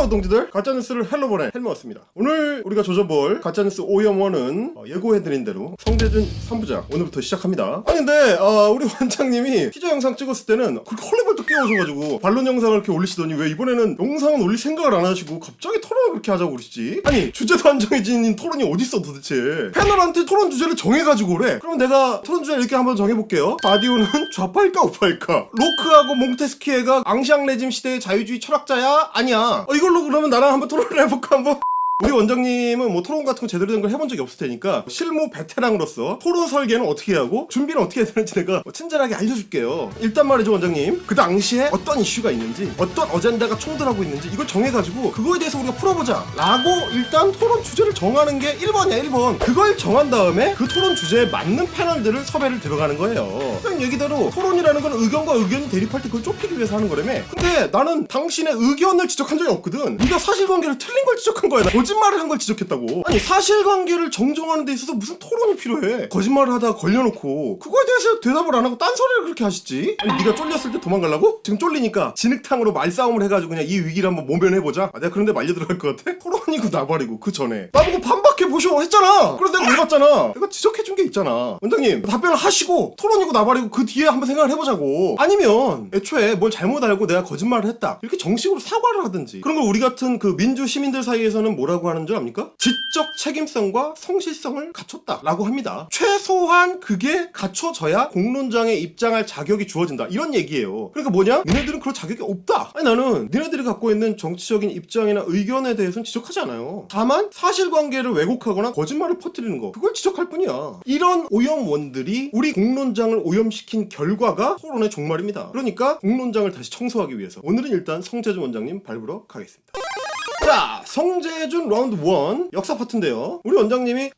안녕하세요 동지들, 가짜뉴스를 헬로보네 헬머였습니다. 오늘 우리가 조져볼 가짜뉴스 오염원은 예고해드린 대로 성재준 3부작 오늘부터 시작합니다. 아니 근데 우리 원장님이 티저 영상 찍었을 때는 그렇게 헐레벌떡 뛰어오셔가지고 반론 영상을 이렇게 올리시더니 왜 이번에는 영상은 올릴 생각을 안 하시고 갑자기 토론을 그렇게 하자고 그러시지? 아니 주제도 안 정해진 토론이 어딨어 도대체. 패널한테 토론 주제를 정해가지고 그래. 그럼 내가 토론 주제를 이렇게 한번 정해볼게요. 바디오는 좌파일까 우파일까? 로크하고 몽테스키에가 앙시앙 레짐 시대의 자유주의 철학자야? 아니야. 이걸로 그러면 나랑 한번 토론을 해볼까 한번? 우리 원장님은 뭐 토론 같은 거 제대로 된 걸 해본 적이 없을 테니까 실무 베테랑으로서 토론 설계는 어떻게 하고 준비는 어떻게 해야 되는지 내가 친절하게 알려줄게요. 일단 말이죠 원장님, 그 당시에 어떤 이슈가 있는지 어떤 어젠다가 총돌하고 있는지 이걸 정해가지고 그거에 대해서 우리가 풀어보자 라고 일단 토론 주제를 정하는 게 1번이야 1번. 그걸 정한 다음에 그 토론 주제에 맞는 패널들을 섭외를 들어가는 거예요. 그냥 얘기대로 토론이라는 건 의견과 의견이 대립할 때 그걸 좁히기 위해서 하는 거라며. 근데 나는 당신의 의견을 지적한 적이 없거든. 네가 사실관계를 틀린 걸 지적한 거야. 거짓말을 한 걸 지적했다고. 아니 사실관계를 정정하는 데 있어서 무슨 토론이 필요해. 거짓말을 하다가 걸려놓고 그거에 대해서 대답을 안 하고 딴소리를 그렇게 하시지. 아니 네가 쫄렸을 때 도망가려고? 지금 쫄리니까 진흙탕으로 말싸움을 해가지고 그냥 이 위기를 한번 모면해보자. 내가 그런데 말려 들어갈 것 같아? 토론이고 나발이고 그 전에 나보고 반박해보쇼 했잖아. 그래서 내가 물어봤잖아. 내가 지적해준 게 있잖아. 원장님 답변을 하시고 토론이고 나발이고 그 뒤에 한번 생각을 해보자고. 아니면 애초에 뭘 잘못 알고 내가 거짓말을 했다 이렇게 정식으로 사과를 하든지. 그런 걸 우리 같은 그 민주 시민들 사이에서는 뭐라고 하는 줄 압니까? 지적 책임성과 성실성을 갖췄다 라고 합니다. 최소한 그게 갖춰져야 공론장에 입장할 자격이 주어진다 이런 얘기예요. 그러니까 뭐냐? 니네들은 그런 자격이 없다. 아니 나는 니네들이 갖고 있는 정치적인 입장이나 의견에 대해서는 지적하지 않아요. 다만 사실관계를 왜곡하거나 거짓말을 퍼뜨리는 거 그걸 지적할 뿐이야. 이런 오염원들이 우리 공론장을 오염시킨 결과가 토론의 종말입니다. 그러니까 공론장을 다시 청소하기 위해서 오늘은 일단 성재준 원장님 밟으러 가겠습니다. 자, 성재준 라운드 1 역사 파트인데요. 우리 원장님이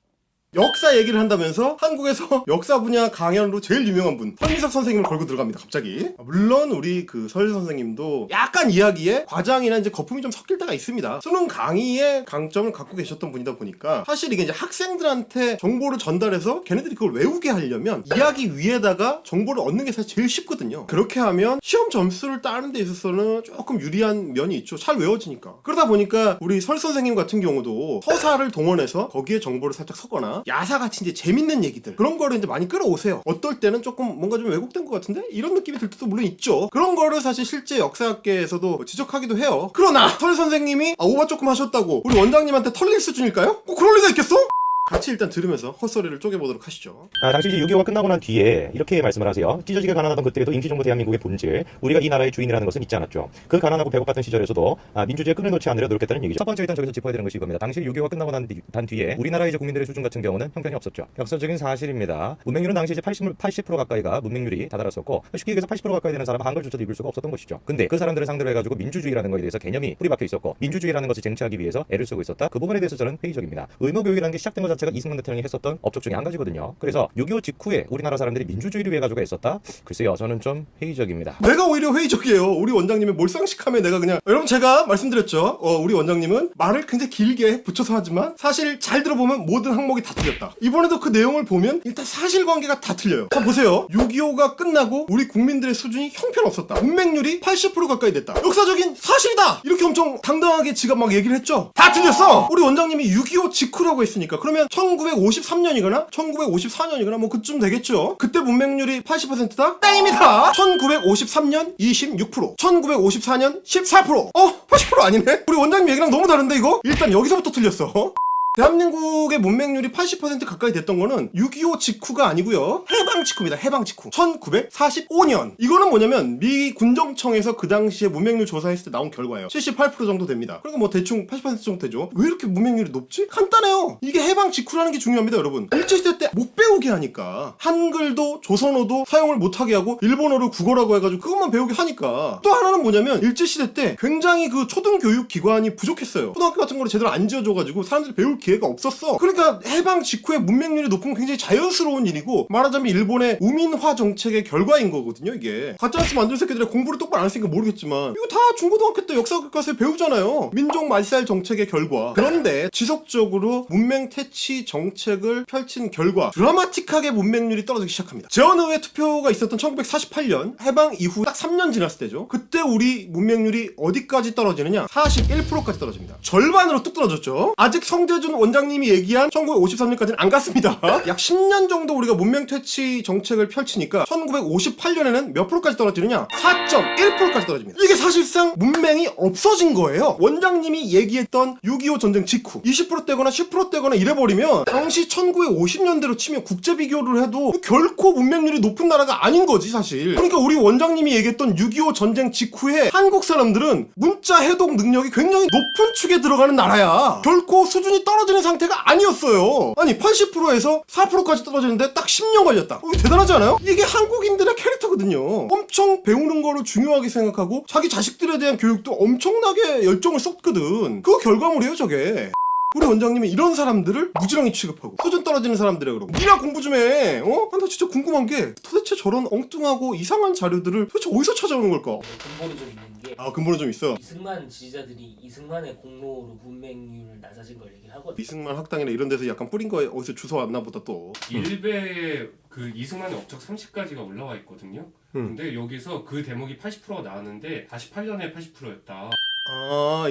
역사 얘기를 한다면서 한국에서 역사 분야 강연으로 제일 유명한 분 설미석 선생님을 걸고 들어갑니다. 갑자기. 물론 우리 그 설 선생님도 약간 이야기에 과장이나 이제 거품이 좀 섞일 때가 있습니다. 수능 강의의 강점을 갖고 계셨던 분이다 보니까 사실 이게 이제 학생들한테 정보를 전달해서 걔네들이 그걸 외우게 하려면 이야기 위에다가 정보를 얻는 게 사실 제일 쉽거든요. 그렇게 하면 시험 점수를 따는 데 있어서는 조금 유리한 면이 있죠. 잘 외워지니까. 그러다 보니까 우리 설 선생님 같은 경우도 서사를 동원해서 거기에 정보를 살짝 섞거나 야사같이 이제 재밌는 얘기들 그런 거를 이제 많이 끌어오세요. 어떨 때는 조금 뭔가 좀 왜곡된 것 같은데? 이런 느낌이 들 때도 물론 있죠. 그런 거를 사실 실제 역사학계에서도 지적하기도 해요. 그러나 설 선생님이 오바 조금 하셨다고 우리 원장님한테 털릴 수준일까요? 꼭 그럴 리가 있겠어? 같이 일단 들으면서 헛소리를 쪼개보도록 하시죠. 당시 이제 6.25가 끝나고 난 뒤에 이렇게 말씀을 하세요. 찢어지게 가난하던 그때에도 임시정부 대한민국의 본질, 우리가 이 나라의 주인이라는 것은 잊지 않았죠. 그 가난하고 배고팠던 시절에서도 민주주의에 끈을 놓지 않으려 노력했다는 얘기죠. 첫 번째 일단 저기서 짚어야 되는 것이 이겁니다. 당시 6.25가 끝나고 난 뒤에 우리나라의 이제 국민들의 수준 같은 경우는 형편이 없었죠. 역사적인 사실입니다. 문맹률은 당시 이제 80% 가까이가 문맹률이 다다랐었고 쉽게 얘기해서 80% 가까이 되는 사람은 한글조차도 읽을 수가 없었던 것이죠. 근데 그 사람들을 상대로 해가지고 민주주의라는 것에 대해서 개념이 뿌리박혀 있었고 민주주의라는 것을 쟁취하기 위해서 애를 쓰고 있었다. 그 부분에 대해서 저는 회의적입니다. 의무교육이라는 게 시작된 것 자체가 이승만 대통령이 했었던 업적 중에 한 가지거든요. 그래서 6.25 직후에 우리나라 사람들이 민주주의를 위해 가지고 애썼다? 글쎄요, 저는 좀 회의적입니다. 내가 오히려 회의적이에요. 우리 원장님의 몰상식함에 내가 그냥 여러분 제가 말씀드렸죠. 우리 원장님은 말을 굉장히 길게 붙여서 하지만 사실 잘 들어보면 모든 항목이 다 틀렸다. 이번에도 그 내용을 보면 일단 사실관계가 다 틀려요. 자 보세요. 6.25가 끝나고 우리 국민들의 수준이 형편없었다. 문맹률이 80% 가까이 됐다. 역사적인 사실이다. 이렇게 엄청 당당하게 지가 막 얘기를 했죠. 다 틀렸어. 우리 원장님이 6.25 직후라고 했으니까 그러면 1953년이거나 1954년이거나 뭐 그쯤 되겠죠. 그때 문맹률이 80%다? 땡입니다. 1953년 26%, 1954년 14%. 80% 아니네? 우리 원장님 얘기랑 너무 다른데 이거? 일단 여기서부터 틀렸어. 대한민국의 문맹률이 80% 가까이 됐던 거는 6.25 직후가 아니고요. 해방 직후입니다. 해방 직후. 1945년. 이거는 뭐냐면 미 군정청에서 그 당시에 문맹률 조사했을 때 나온 결과예요. 78% 정도 됩니다. 그러니까 뭐 대충 80% 정도 되죠. 왜 이렇게 문맹률이 높지? 간단해요. 이게 해방 직후라는 게 중요합니다, 여러분. 일제시대 때 못 배우게 하니까 한글도 조선어도 사용을 못하게 하고 일본어를 국어라고 해가지고 그것만 배우게 하니까. 또 하나는 뭐냐면 일제시대 때 굉장히 그 초등교육 기관이 부족했어요. 초등학교 같은 거를 제대로 안 지어줘가지고 사람들이 배울 기회가 없었어. 그러니까 해방 직후에 문맹률이 높은 건 굉장히 자연스러운 일이고, 말하자면 일본의 우민화 정책의 결과인 거거든요. 이게 가짜뉴스 만든 새끼들이 공부를 똑바로 안 했으니까 모르겠지만 이거 다 중고등학교 때 역사교과서에 배우잖아요. 민족 말살 정책의 결과. 그런데 지속적으로 문맹 퇴치 정책을 펼친 결과 드라마틱하게 문맹률이 떨어지기 시작합니다. 재헌의회 투표가 있었던 1948년 해방 이후 딱 3년 지났을 때죠. 그때 우리 문맹률이 어디까지 떨어지느냐? 41%까지 떨어집니다. 절반으로 뚝 떨어졌죠. 아직 성대준 원장님이 얘기한 1953년까지는 안 갔습니다. 약 10년 정도 우리가 문맹 퇴치 정책을 펼치니까 1958년에는 몇 프로까지 떨어지느냐? 4.1%까지 떨어집니다. 이게 사실상 문맹이 없어진 거예요. 원장님이 얘기했던 6.25 전쟁 직후 20%대거나 10%대거나 이래버리면 당시 1950년대로 치면 국제 비교를 해도 결코 문맹률이 높은 나라가 아닌 거지 사실. 그러니까 우리 원장님이 얘기했던 6.25 전쟁 직후에 한국 사람들은 문자 해독 능력이 굉장히 높은 축에 들어가는 나라야. 결코 수준이 떨어지는 상태가 아니었어요. 아니 80%에서 4%까지 떨어지는데 딱 10년 걸렸다. 이게 대단하지 않아요? 이게 한국인들의 캐릭터거든요. 엄청 배우는 거를 중요하게 생각하고 자기 자식들에 대한 교육도 엄청나게 열정을 쏟거든. 그 결과물이에요 저게. 우리 원장님이 이런 사람들을 무지랑이 취급하고 수준 떨어지는 사람들이라 그러고 니나 공부 좀 해. 어? 나 진짜 궁금한 게 도대체 저런 엉뚱하고 이상한 자료들을 도대체 어디서 찾아오는 걸까? 근본이 좀 있는 게 근본은 좀 있어. 이승만 지지자들이 이승만의 공로로 문맹률 낮아진 걸 얘기를 하거든. 이승만 학당이나 이런 데서 약간 뿌린 거에 어디서 주워왔나 보다 또. 일베에 그 이승만의 업적 30가지가 올라와 있거든요. 근데 여기서 그 대목이 80%가 나왔는데 48년에 80%였다.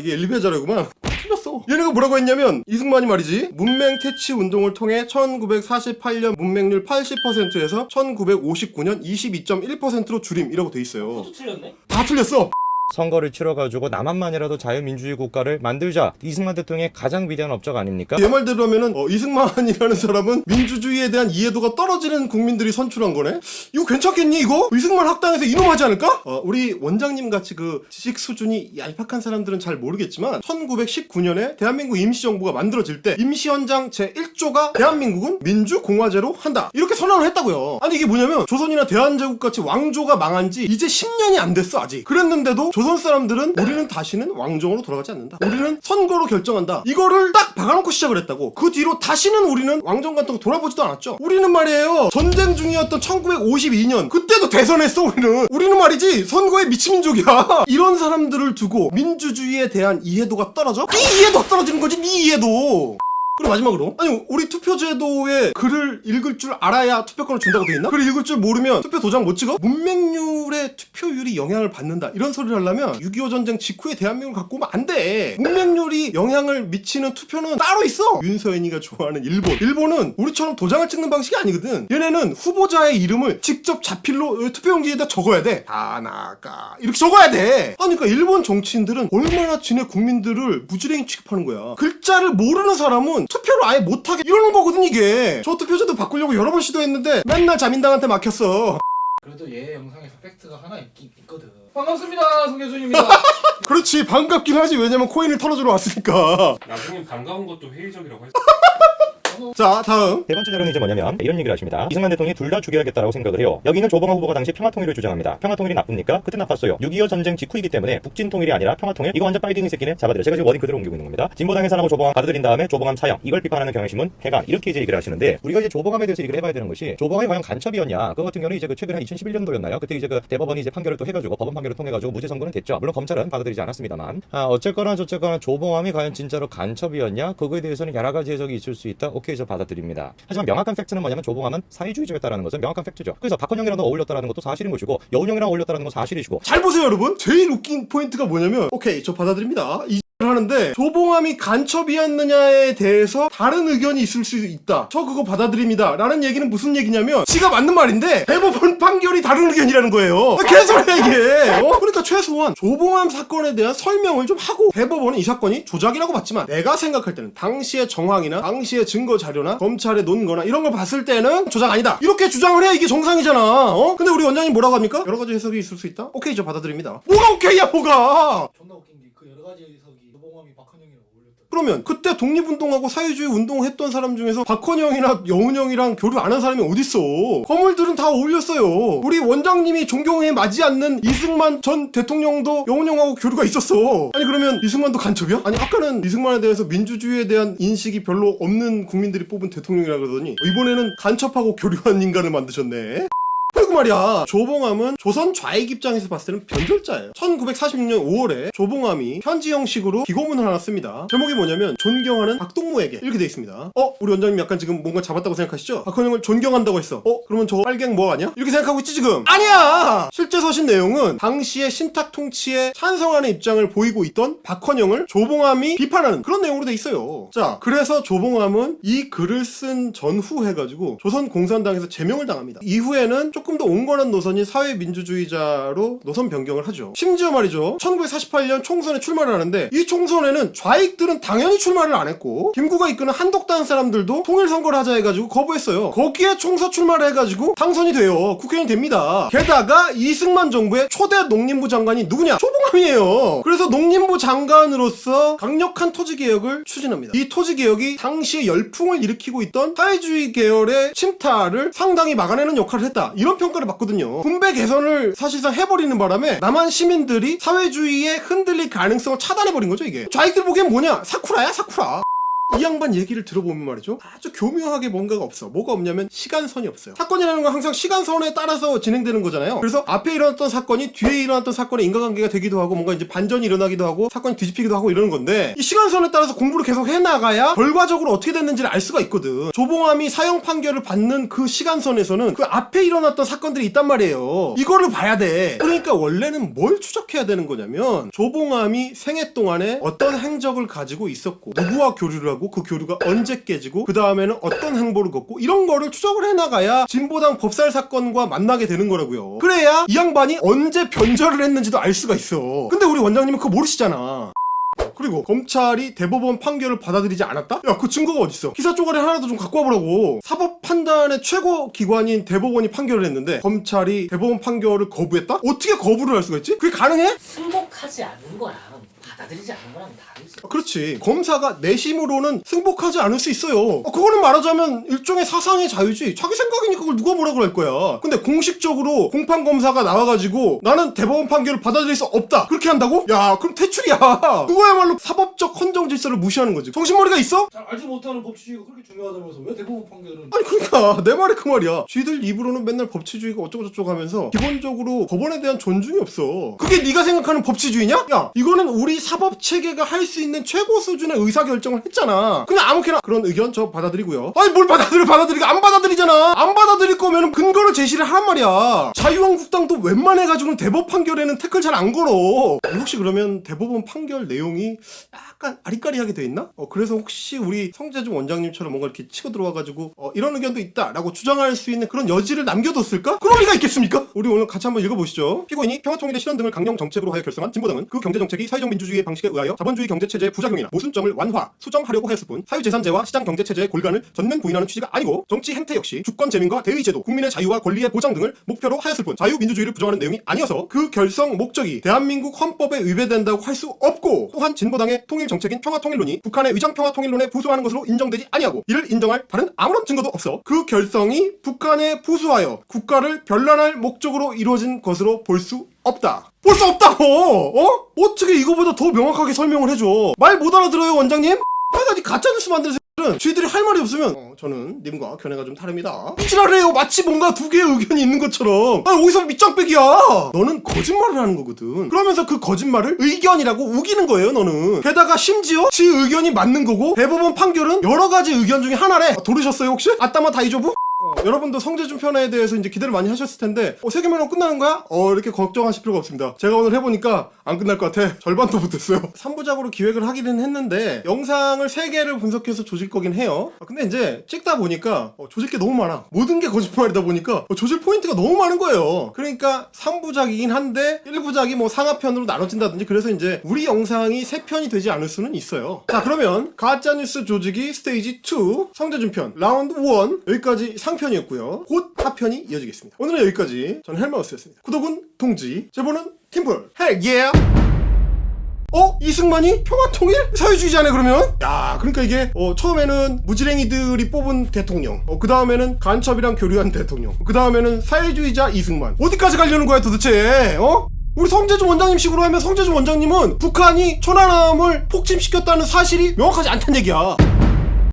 이게 일베 자료구만. 틀렸어. 얘네가 뭐라고 했냐면 이승만이 말이지 문맹 퇴치 운동을 통해 1948년 문맹률 80%에서 1959년 22.1%로 줄임이라고 돼 있어요. 그것도 틀렸네? 다 틀렸어. 선거를 치러가지고 남한만이라도 자유민주주의 국가를 만들자. 이승만 대통령의 가장 위대한 업적 아닙니까? 얘 말대로 하면은 이승만이라는 사람은 민주주의에 대한 이해도가 떨어지는 국민들이 선출한 거네. 이거 괜찮겠니 이거? 이승만 학당에서 이놈 하지 않을까? 우리 원장님 같이 그 지식 수준이 얄팍한 사람들은 잘 모르겠지만 1919년에 대한민국 임시정부가 만들어질 때 임시헌장 제1조가 대한민국은 민주공화제로 한다 이렇게 선언을 했다고요. 아니 이게 뭐냐면 조선이나 대한제국 같이 왕조가 망한 지 이제 10년이 안 됐어 아직. 그랬는데도 조선 사람들은 우리는 다시는 왕정으로 돌아가지 않는다. 우리는 선거로 결정한다. 이거를 딱 박아놓고 시작을 했다고. 그 뒤로 다시는 우리는 왕정 같은 거 돌아보지도 않았죠. 우리는 말이에요. 전쟁 중이었던 1952년 그때도 대선했어 우리는. 우리는 말이지 선거에 미친 민족이야. 이런 사람들을 두고 민주주의에 대한 이해도가 떨어져? 네 이해도가 떨어지는 거지 네 이해도. 그리고 마지막으로 아니 우리 투표제도에 글을 읽을 줄 알아야 투표권을 준다고 돼 있나? 글을 읽을 줄 모르면 투표 도장 못 찍어? 문맹률에 투표율이 영향을 받는다 이런 소리를 하려면 6.25 전쟁 직후에 대한민국을 갖고 오면 안 돼. 문맹률이 영향을 미치는 투표는 따로 있어. 윤서인이가 좋아하는 일본은 우리처럼 도장을 찍는 방식이 아니거든. 얘네는 후보자의 이름을 직접 자필로 투표용지에다 적어야 돼. 다나가 이렇게 적어야 돼. 그러니까 일본 정치인들은 얼마나 지네 국민들을 무지랭이 취급하는 거야. 글자를 모르는 사람은 투표를 아예 못하게 이러는 거거든 이게. 저 투표제도 바꾸려고 여러 번 시도했는데 맨날 자민당한테 막혔어. 그래도 얘 영상에서 팩트가 하나 있거든. 반갑습니다, 성계준입니다. 그렇지 반갑긴 하지. 왜냐면 코인을 털어주러 왔으니까. 나중에 반가운 것도 회의적이라고 했어. 자 다음 세 번째 자료는 이제 뭐냐면 이런 얘기를 하십니다. 이승만 대통령이 둘 다 죽여야겠다라고 생각을 해요. 여기는 조봉암 후보가 당시 평화통일을 주장합니다. 평화통일이 나쁩니까? 그때 나빴어요. 6.25 전쟁 직후이기 때문에 북진통일이 아니라 평화통일. 이거 완전 빨갱이 새끼네. 잡아들여. 제가 지금 워딩 그대로 옮기고 있는 겁니다. 진보당 해산하고 조봉암 받아들인 다음에 조봉암 차영. 이걸 비판하는 경향신문 해강. 이렇게 이제 얘기를 하시는데 우리가 이제 조봉암에 대해서 얘기를 해봐야 되는 것이 조봉암이 과연 간첩이었냐? 그거 같은 경우는 이제 그 최근에 2011년도였나요? 그때 이제 그 대법원이 이제 판결을 또 해가지고 법원 판결을 통해가지고 무죄 선고는 됐죠. 물론 검찰은 받아들이지 않았습니다만. 어쨌거나 저쨌거나 조봉암이 과연 진짜로 간첩이었냐? 그거에 대해서는 여러 가지 해석이 있을 수 있다. 오케이 저 받아들입니다. 하지만 명확한 팩트는 뭐냐면 조봉암은 사회주의자였다라는 것은 명확한 팩트죠. 그래서 박헌영이랑 어울렸다라는 것도 사실인 것이고 여운형이랑 어울렸다라는 건 사실이시고. 잘 보세요 여러분. 제일 웃긴 포인트가 뭐냐면 오케이 저 받아들입니다 하는데 조봉암이 간첩이었느냐에 대해서 다른 의견이 있을 수 있다. 저 그거 받아들입니다 라는 얘기는 무슨 얘기냐면 지가 맞는 말인데 대법원 판결이 다른 의견이라는 거예요. 개소리야 이게. 그러니까 최소한 조봉암 사건에 대한 설명을 좀 하고 대법원은 이 사건이 조작이라고 봤지만 내가 생각할 때는 당시의 정황이나 당시의 증거 자료나 검찰의 논거나 이런 걸 봤을 때는 조작 아니다 이렇게 주장을 해야 이게 정상이잖아. 근데 우리 원장님 뭐라고 합니까? 여러 가지 해석이 있을 수 있다? 오케이 저 받아들입니다. 뭐가 오케이야 뭐가. 존나 웃긴 게 그 여러 가지 해석이 얘기 조봉암이 박헌영이랑 어울렸다. 그러면 그때 독립운동하고 사회주의 운동했던 사람 중에서 박헌영이나 여운형이랑 교류 안 한 사람이 어딨어. 거물들은 다 어울렸어요. 우리 원장님이 존경에 맞지 않는 이승만 전 대통령도 여운형하고 교류가 있었어. 아니 그러면 이승만도 간첩이야? 아니 아까는 이승만에 대해서 민주주의에 대한 인식이 별로 없는 국민들이 뽑은 대통령이라 그러더니 이번에는 간첩하고 교류한 인간을 만드셨네. 그리고 말이야, 조봉암은 조선 좌익 입장에서 봤을 때는 변절자예요. 1946년 5월에 조봉암이 편지 형식으로 기고문을 하나 씁니다. 제목이 뭐냐면 존경하는 박동무에게 이렇게 돼 있습니다. 우리 원장님 약간 지금 뭔가 잡았다고 생각하시죠? 박헌영을 존경한다고 했어. 그러면 저 빨갱 뭐 아니야? 이렇게 생각하고 있지 지금? 아니야! 실제 서신 내용은 당시의 신탁 통치에 찬성하는 입장을 보이고 있던 박헌영을 조봉암이 비판하는 그런 내용으로 돼 있어요. 자, 그래서 조봉암은 이 글을 쓴 전후 해가지고 조선 공산당에서 제명을 당합니다. 이후에는 조금 더 온건한 노선인 사회민주주의자로 노선 변경을 하죠. 심지어 말이죠, 1948년 총선에 출마를 하는데 이 총선에는 좌익들은 당연히 출마를 안 했고 김구가 이끄는 한독당 사람들도 통일선거를 하자 해가지고 거부했어요. 거기에 총서 출마를 해가지고 당선이 돼요. 국회의원이 됩니다. 게다가 이승만 정부의 초대 농림부 장관이 누구냐? 조봉암이에요. 그래서 농림부 장관으로서 강력한 토지개혁을 추진합니다. 이 토지개혁이 당시에 열풍을 일으키고 있던 사회주의 계열의 침탈을 상당히 막아내는 역할을 했다, 이런 평가를 받거든요. 분배 개선을 사실상 해버리는 바람에 남한 시민들이 사회주의에 흔들릴 가능성을 차단해버린 거죠. 이게 좌익들 보기엔 뭐냐? 사쿠라야 사쿠라. 이 양반 얘기를 들어보면 말이죠, 아주 교묘하게 뭔가가 없어. 뭐가 없냐면 시간선이 없어요. 사건이라는 건 항상 시간선에 따라서 진행되는 거잖아요. 그래서 앞에 일어났던 사건이 뒤에 일어났던 사건의 인과관계가 되기도 하고 뭔가 이제 반전이 일어나기도 하고 사건이 뒤집히기도 하고 이러는 건데, 이 시간선에 따라서 공부를 계속 해나가야 결과적으로 어떻게 됐는지를 알 수가 있거든. 조봉암이 사형 판결을 받는 그 시간선에서는 그 앞에 일어났던 사건들이 있단 말이에요. 이거를 봐야 돼. 그러니까 원래는 뭘 추적해야 되는 거냐면 조봉암이 생애 동안에 어떤 행적을 가지고 있었고 누구와 교류를 하고 그 교류가 언제 깨지고 그 다음에는 어떤 행보를 걷고 이런 거를 추적을 해나가야 진보당 법살 사건과 만나게 되는 거라고요. 그래야 이 양반이 언제 변절을 했는지도 알 수가 있어. 근데 우리 원장님은 그거 모르시잖아. 그리고 검찰이 대법원 판결을 받아들이지 않았다? 야, 그 증거가 어딨어? 기사 쪼가리 하나도 좀 갖고 와보라고. 사법 판단의 최고 기관인 대법원이 판결을 했는데 검찰이 대법원 판결을 거부했다? 어떻게 거부를 할 수가 있지? 그게 가능해? 승복하지 않은 거랑 받아들이지 않은 거랑 다르지. 그렇지. 검사가 내심으로는 승복하지 않을 수 있어요. 그거는 말하자면 일종의 사상의 자유지. 자기 생각이니까 그걸 누가 뭐라 그럴 거야. 근데 공식적으로 공판검사가 나와가지고 나는 대법원 판결을 받아들일 수 없다, 그렇게 한다고? 야, 그럼 퇴출이야. 그거야말로 사법적 헌정 질서를 무시하는 거지. 정신머리가 있어? 잘 알지 못하는 법치주의가 그렇게 중요하다면서 왜 대법원 판결은? 아니 그러니까 내 말이 그 말이야. 쥐들 입으로는 맨날 법치주의가 어쩌고저쩌고 하면서 기본적으로 법원에 대한 존중이 없어. 그게 네가 생각하는 법치주의냐? 야, 이거는 우리 사법체계가 할 수 있는 최고 수준의 의사결정을 했잖아. 그냥 아무렇게나 그런 의견 저 받아들이고요. 아니 뭘 받아들이고 안 받아들이잖아. 안 받아들일 거면은 근거를 제시를 하란 말이야. 자유한국당도 웬만해가지고는 대법 판결에는 태클 잘 안 걸어. 혹시 그러면 대법원 판결 내용이 약간 아리까리하게 돼 있나? 그래서 혹시 우리 성재준 원장님처럼 뭔가 이렇게 치고 들어와가지고 이런 의견도 있다라고 주장할 수 있는 그런 여지를 남겨뒀을까? 그럴 리가 있겠습니까? 우리 오늘 같이 한번 읽어보시죠. 피고인이 평화통일의 실현 등을 강령 정책으로 하여 결성한 진보당은 그 경제정책이 사회적 민주주의의 방식에 의하여 자본주의 경제체제의 부작용이나 모순점을 완화, 수정하려고 하였을 뿐 사유재산제와 시장경제체제의 골간을 전면 부인하는 취지가 아니고 정치 행태 역시 주권 재민과 대의제도, 국민의 자유와 권리의 보장 등을 목표로 하였을 뿐 자유민주주의를 부정하는 내용이 아니어서 그 결성 목적이 대한민국 헌법에 위배된다고 할 수 없고, 또한 진보당의 통일정책인 평화통일론이 북한의 위장평화통일론에 부수하는 것으로 인정되지 아니하고 이를 인정할 다른 아무런 증거도 없어 그 결성이 북한에 부수하여 국가를 변란할 목적으로 이루어진 것으로 볼 수 없다. 볼 수 없다고! 어떻게 이거보다 더 명확하게 설명을 해줘. 말 못 알아들어요 원장님? 아니 가짜뉴스 만드는 새끼들은 쥐들이 할 말이 없으면 저는 님과 견해가 좀 다릅니다, 이지랄해요. 마치 뭔가 두 개의 의견이 있는 것처럼. 아니 어디서 밑장빼기야. 너는 거짓말을 하는 거거든. 그러면서 그 거짓말을 의견이라고 우기는 거예요 너는. 게다가 심지어 지 의견이 맞는 거고 대법원 판결은 여러 가지 의견 중에 하나래. 들으셨어요 혹시? 아따마 다이조부? 여러분도 성재준 편에 대해서 이제 기대를 많이 하셨을 텐데 3개면은 끝나는 거야? 이렇게 걱정하실 필요가 없습니다. 제가 오늘 해보니까 안 끝날 것 같아. 절반도 못했어요. 3부작으로 기획을 하기는 했는데 영상을 3개를 분석해서 조질 거긴 해요. 근데 이제 찍다 보니까 조질 게 너무 많아. 모든 게 거짓말이다 보니까 조질 포인트가 너무 많은 거예요. 그러니까 3부작이긴 한데 1부작이 뭐 상하편으로 나눠진다든지 그래서 이제 우리 영상이 3편이 되지 않을 수는 있어요. 자, 그러면 가짜뉴스 조지기 스테이지 2 성재준 편 라운드 1 여기까지 상편이었고요. 곧 하편이 이어지겠습니다. 오늘은 여기까지. 저는 헬마우스였습니다. 구독은 동지, 제보는 팀플. 헬 예! 이승만이 평화통일? 사회주의자네 그러면? 야, 그러니까 이게 처음에는 무지랭이들이 뽑은 대통령, 그 다음에는 간첩이랑 교류한 대통령, 그 다음에는 사회주의자 이승만. 어디까지 가려는 거야 도대체? 우리 성재준 원장님 식으로 하면 성재준 원장님은 북한이 천안함을 폭침시켰다는 사실이 명확하지 않다는 얘기야.